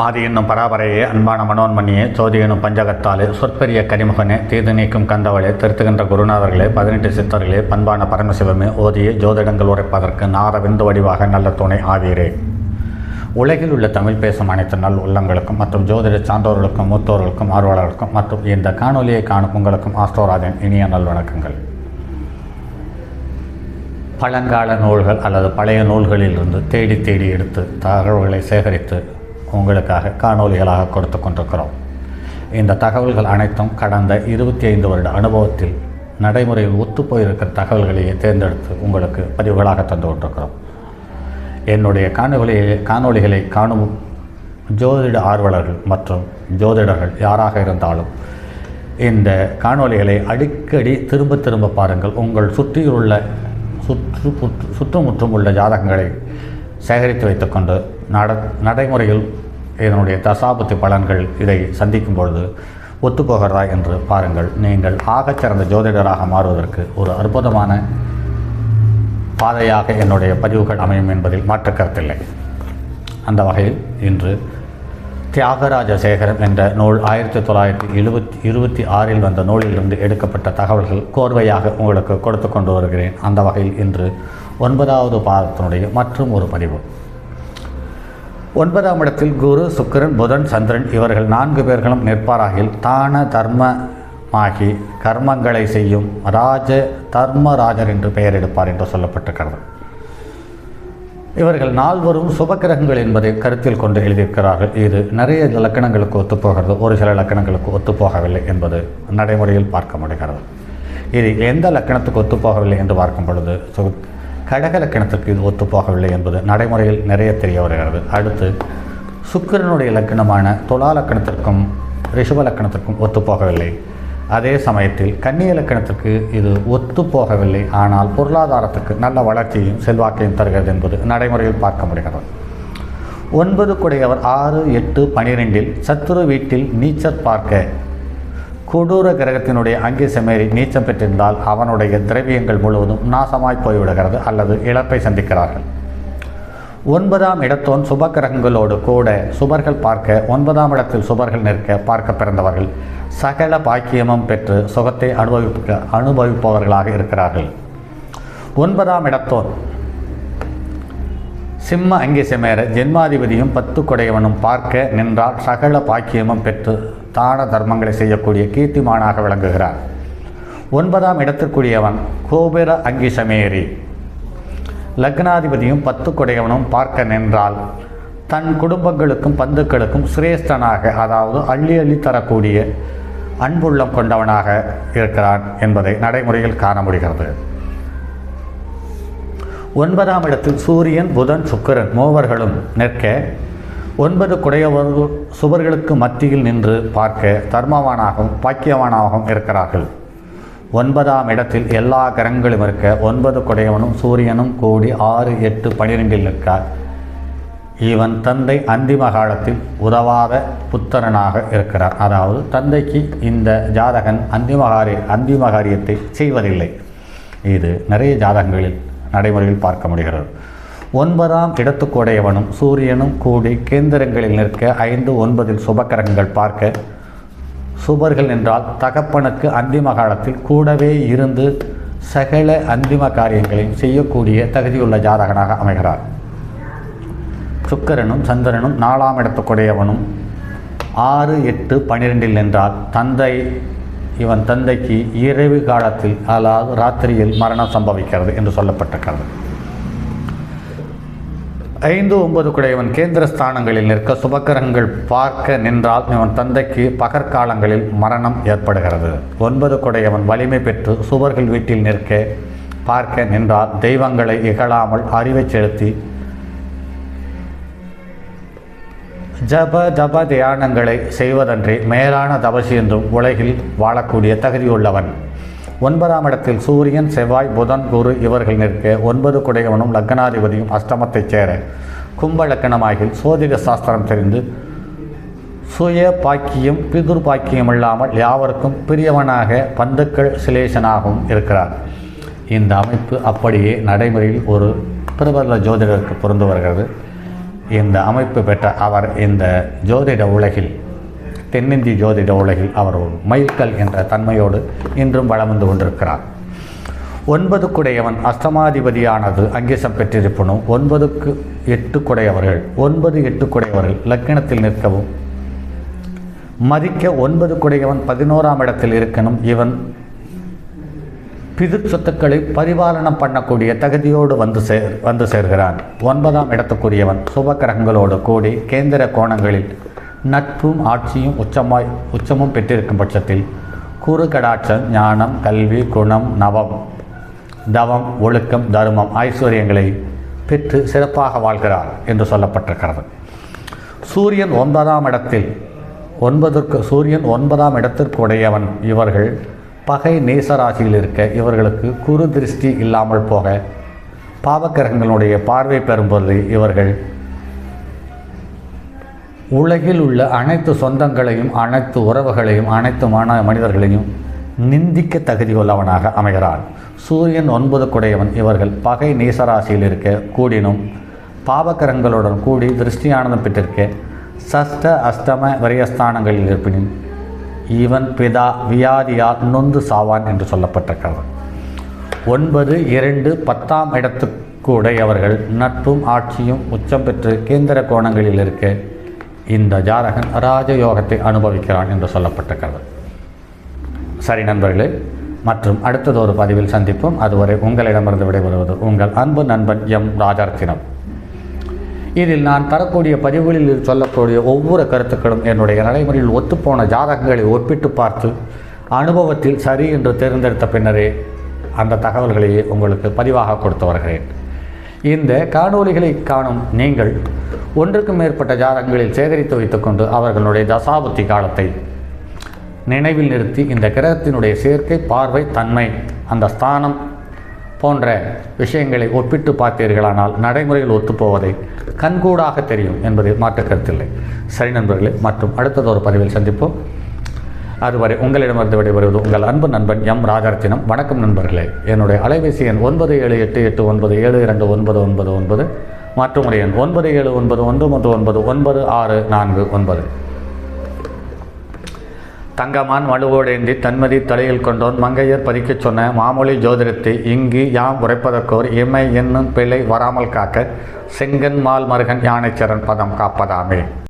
ஆதி என்னும் பராபரையே, அன்பான மனோன்மணியே, சோதி என்னும் பஞ்சகத்தாலே, சொற்பெரிய கரிமுகனே, தீது நீக்கும் கந்தவளே, திருத்துகின்ற குருநாதர்களே, 18 சித்தர்களே, பண்பான பரமசிவமே, ஓதியே ஜோதிடங்கள் உரைப்பதற்கு நாரவிந்து வடிவாக நல்ல துணை ஆவீரே. உலகில் உள்ள தமிழ் பேசும் அனைத்து நல் உள்ளங்களுக்கும் மற்றும் ஜோதிட சான்றோர்களுக்கும் மூத்தோர்களுக்கும் ஆர்வலர்களுக்கும் மற்றும் இந்த காணொலியை காணும் உங்களுக்கும் ஆஸ்ட்ரோராஜன் இனிய நல்வணக்கங்கள். பழங்கால நூல்கள் அல்லது பழைய நூல்களிலிருந்து தேடி தேடி எடுத்து தகவல்களை சேகரித்து உங்களுக்காக காணொலிகளாக கொடுத்து கொண்டிருக்கிறோம். இந்த தகவல்கள் அனைத்தும் கடந்த 25 வருட அனுபவத்தில் நடைமுறையில் ஒத்துப்போயிருக்கிற தகவல்களையே தேர்ந்தெடுத்து உங்களுக்கு பதிவுகளாக தந்து கொண்டிருக்கிறோம். என்னுடைய காணொலிகளை காணும் ஜோதிட ஆர்வலர்கள் மற்றும் ஜோதிடர்கள் யாராக இருந்தாலும் இந்த காணொலிகளை அடிக்கடி திரும்ப பாருங்கள். உங்கள் சுற்றியுள்ள சுற்றுமுற்றும் உள்ள ஜாதகங்களை சேகரித்து வைத்துக்கொண்டு நடைமுறையில் இதனுடைய தசாபுத்தி பலன்கள் இதை சந்திக்கும் பொழுது ஒத்துப்போகிறதா என்று பாருங்கள். நீங்கள் ஆகச்சிறந்த ஜோதிடராக மாறுவதற்கு ஒரு அற்புதமான பாதையாக என்னுடைய பதிவுகள் அமையும் என்பதில் மாற்றுக்கருத்தில்லை. அந்த வகையில் இன்று தியாகராஜ சேகரம் என்ற நூல் 1926 வந்த நூலிலிருந்து எடுக்கப்பட்ட தகவல்கள் கோர்வையாக உங்களுக்கு கொடுத்து கொண்டு வருகிறேன். அந்த வகையில் இன்று 9வது பாதத்தினுடைய மற்றும் ஒரு பதிவு. 9ஆம் இடத்தில் குரு, சுக்கிரன், புதன், சந்திரன் இவர்கள் 4 பேர்களும் நிற்பாராகில் தான தர்மமாகி கர்மங்களை செய்யும் தர்மராஜர் என்று பெயர் எடுப்பார் என்று சொல்லப்பட்டிருக்கிறது. இவர்கள் 4வரும் சுபக்கிரகங்கள் என்பதை கருத்தில் கொண்டு எழுதியிருக்கிறார்கள். இது நிறைய லக்கணங்களுக்கு ஒத்துப்போகிறது, ஒரு சில லக்கணங்களுக்கு ஒத்துப்போகவில்லை என்பது நடைமுறையில் பார்க்க முடிகிறது. இது எந்த லக்கணத்துக்கு ஒத்துப்போகவில்லை என்று பார்க்கும் பொழுது கடக லக்கணத்துக்கு இது ஒத்துப்போகவில்லை என்பது நடைமுறையில் நிறைய தெரிய வருகிறது. அடுத்து சுக்கிரனுடைய லக்கணமான துலா லக்கணத்திற்கும் ரிஷப லக்கணத்திற்கும் ஒத்துப்போகவில்லை. அதே சமயத்தில் கன்னிய லக்கணத்திற்கு இது ஒத்துப்போகவில்லை, ஆனால் பொருளாதாரத்துக்கு நல்ல வளர்ச்சியையும் செல்வாக்கையும் தருகிறது என்பது நடைமுறையில் பார்க்க முடிகிறது. 9 குடையவர் 6, 8, 12 சத்துரு வீட்டில் நீச்சர் பார்க்க கொடூர கிரகத்தினுடைய அங்கே செமேறி நீச்சம் பெற்றிருந்தால் அவனுடைய திரவியங்கள் முழுவதும் நாசமாய் போய்விடுகிறது அல்லது இழப்பை சந்திக்கிறார்கள். 9ஆம் இடத்தோன் சுப கிரகங்களோடு கூட சுபர்கள் பார்க்க 9ஆம் இடத்தில் சுபர்கள் நிற்க பார்க்க பிறந்தவர்கள் சகல பாக்கியமும் பெற்று சுகத்தை அனுபவிப்பவர்களாக இருக்கிறார்கள். 9ஆம் இடத்தோன் சிம்ம அங்கி செமேற ஜென்மாதிபதியும் 10 கொடையவனும் பார்க்க நின்றால் சகல பாக்கியமும் பெற்று தான தர்மங்களை செய்யக்கூடிய கீர்த்திமானாக விளங்குகிறார். 9ஆம் இடத்திற்குரியவன் கோபுர அங்கி சமேரி லக்னாதிபதியும் 10 கொடையவனும் பார்க்க நின்றால் தன் குடும்பங்களுக்கும் பந்துக்களுக்கும் சிரேஷ்டனாக, அதாவது அள்ளி தரக்கூடிய அன்புள்ளம் கொண்டவனாக இருக்கிறான் என்பதை நடைமுறையில் காண முடிகிறது. 9ஆம் இடத்தில் சூரியன், புதன், சுக்கிரன் மூவர்களும் நிற்க 9 குடையவர்கள் சுவர்களுக்கு மத்தியில் நின்று பார்க்க தர்மவானாகவும் பாக்கியவானாகவும் இருக்கிறார்கள். 9ஆம் இடத்தில் எல்லா கிரகங்களும் இருக்க 9 குடையவனும் சூரியனும் கூடி 6, 8, 12 நிற்கார். இவன் தந்தை அந்திம காலத்தில் உதவாத புத்திரனாக இருக்கிறார். அதாவது தந்தைக்கு இந்த ஜாதகன் அந்திம காரியத்தை செய்வதில்லை. இது நிறைய ஜாதகங்களில் நடைமுறையில் பார்க்க முடிகிறது. 9ஆம் இடத்துக்குடையவனும் சூரியனும் கூடி கேந்திரங்களில் நிற்க 5, 9 சுபக்கிரகங்கள் பார்க்க சுபர்கள் என்றால் தகப்பனுக்கு அந்திம காலத்தில் கூடவே இருந்து சகல அந்திம காரியங்களையும் செய்யக்கூடிய தகுதியுள்ள ஜாதகனாக அமைகிறார். சுக்கிரனும் சந்திரனும் 4ஆம் இடத்துக்குடையவனும் 6, 8, 12 நின்றால் இவன் தந்தைக்கு இரவு காலத்தில் அதாவது ராத்திரியில் மரணம் சம்பவிக்கிறது என்று சொல்லப்பட்டிருக்கிறது. 5, 9 குடையவன் கேந்திர ஸ்தானங்களில் நிற்க சுபக்கிரகங்கள் பார்க்க நின்றால் இவன் தந்தைக்கு பகற்காலங்களில் மரணம் ஏற்படுகிறது. 9 குடையவன் வலிமை பெற்று சுவர்கள் வீட்டில் நிற்க பார்க்க நின்றால் தெய்வங்களை இகழாமல் அறிவை செலுத்தி ஜப தியானங்களை செய்வதன்றி மேலான தபசி என்றும் உலகில் வாழக்கூடிய தகுதியுள்ளவன். 9ஆம் இடத்தில் சூரியன், செவ்வாய், புதன், குரு இவர்கள் நிற்க 9 குடையவனும் லக்னாதிபதியும் அஷ்டமத்தைச் சேர கும்ப லக்கணமாகில் சோதிட சாஸ்திரம் தெரிந்து சுய பாக்கியம் பிதுர் பாக்கியம் இல்லாமல் யாவருக்கும் பிரியவனாக பந்துக்கள் சிலேஷனாகவும் இருக்கிறார். இந்த அமைப்பு அப்படியே நடைமுறையில் ஒரு பிரபல ஜோதிடருக்கு பொருந்து வருகிறது. இந்த அமைப்பு பெற்ற அவர் இந்த ஜோதிட உலகில், தென்னிந்திய ஜோதிட உலகில் அவர் ஒரு மைல்கல் என்ற தன்மையோடு இன்றும் வளம் வந்து கொண்டிருக்கிறார். 9 குடையவன் அஷ்டமாதிபதியானது அங்கீசம் பெற்றிருப்பனும் 9க்கு 8 குடையவர்கள் 9 8 குடையவர்கள் லக்கினத்தில் நிற்கவும் மதிக்க 9 குடையவன் 11ஆம் இடத்தில் இருக்கணும். இவன் பிது சொத்துக்களை பரிபாலனம் பண்ணக்கூடிய தகுதியோடு வந்து சேர்கிறான். 9ஆம் இடத்துக்குரியவன் சுபக்கிரகங்களோடு கூடி கேந்திர கோணங்களில் நட்பும் ஆட்சியும் உச்சமும் பெற்றிருக்கும் பட்சத்தில் குரு கடாட்சம், ஞானம், கல்வி, குணம், தவம், ஒழுக்கம், தர்மம், ஐஸ்வர்யங்களை பெற்று சிறப்பாக வாழ்கிறார் என்று சொல்லப்பட்டிருக்கிறது. சூரியன் 9ஆம் இடத்தில் சூரியன் 9ஆம் இடத்திற்கு உடையவன். இவர்கள் பகை நேசராசியில் இருக்க இவர்களுக்கு குரு திருஷ்டி இல்லாமல் போக பாவக்கிரகங்களுடைய பார்வை பெறும்போது இவர்கள் உலகில் உள்ள அனைத்து சொந்தங்களையும், அனைத்து உறவுகளையும், அனைத்து மனிதர்களையும் நிந்திக்க தகுதியுள்ளவனாக அமைகிறான். சூரியன் 9 குடையவன். இவர்கள் பகை நேசராசியில் இருக்க கூடினும் பாவக்கிரகங்களுடன் கூடி திருஷ்டியானந்தம் பெற்றிருக்க சஷ்ட அஷ்டம வரியஸ்தானங்களில் இருப்பினும் இவன் பிதா வியாதியால் நொந்து சாவான் என்று சொல்லப்பட்டிருக்கிறது. 9, 2, 10ஆம் இடத்துக்கு உடையவர்கள் நட்பும் ஆட்சியும் உச்சம் பெற்று கேந்திர கோணங்களில் இருக்க இந்த ஜாதகன் ராஜயோகத்தை அனுபவிக்கிறான் என்று சொல்லப்பட்டிருக்கிறது. சரி நண்பர்களே, மற்றும் அடுத்தது ஒரு பதிவில் சந்திப்போம். அதுவரை உங்களிடமிருந்து விடைபெறுவது உங்கள் அன்பு நண்பன் எம் ராஜரத்தினம். இதில் நான் தரக்கூடிய பதிவுகளில் சொல்லக்கூடிய ஒவ்வொரு கருத்துக்களும் என்னுடைய நடைமுறையில் ஒத்துப்போன ஜாதகங்களை ஒப்பிட்டு பார்த்து அனுபவத்தில் சரி என்று தேர்ந்தெடுத்த பின்னரே அந்த தகவல்களையே உங்களுக்கு பதிவாக கொடுத்து வருகிறேன். இந்த காணொளிகளை காணும் நீங்கள் ஒன்றுக்கும் மேற்பட்ட ஜாதகங்களில் சேகரித்து வைத்துக்கொண்டு அவர்களுடைய தசாபுத்தி காலத்தை நினைவில் நிறுத்தி இந்த கிரகத்தினுடைய சேர்க்கை, பார்வை, தன்மை, அந்த ஸ்தானம் போன்ற விஷயங்களை ஒப்பிட்டு பார்த்தீர்களானால் நடைமுறையில் ஒத்துப்போவதை கண்கூடாக தெரியும் என்பதில் மாற்று கருத்தில்லை. சரி நண்பர்களே, மற்றும் அடுத்ததொரு பதிவில் சந்திப்போம். அதுவரை உங்களிடமிருந்து விடைபெறுவது உங்கள் அன்பு நண்பன் எம் ராஜரத்தினம். வணக்கம் நண்பர்களே. என்னுடைய அலைபேசி எண் 9788897999 மற்றும் எண் 9799199649. தங்கமான் வலுவோடேந்தி தன்மதி தலையில் கொண்டோன் மங்கையர் பதிக்கச் சொன்ன மாமொழி ஜோதிடத்தை இங்கு யாம் உரைப்பதற்கோர் இமை என்னும் பிழை வராமல் காக்க செங்கன் மால் மருகன் யானைச்சரன் பதம் காப்பதாமே.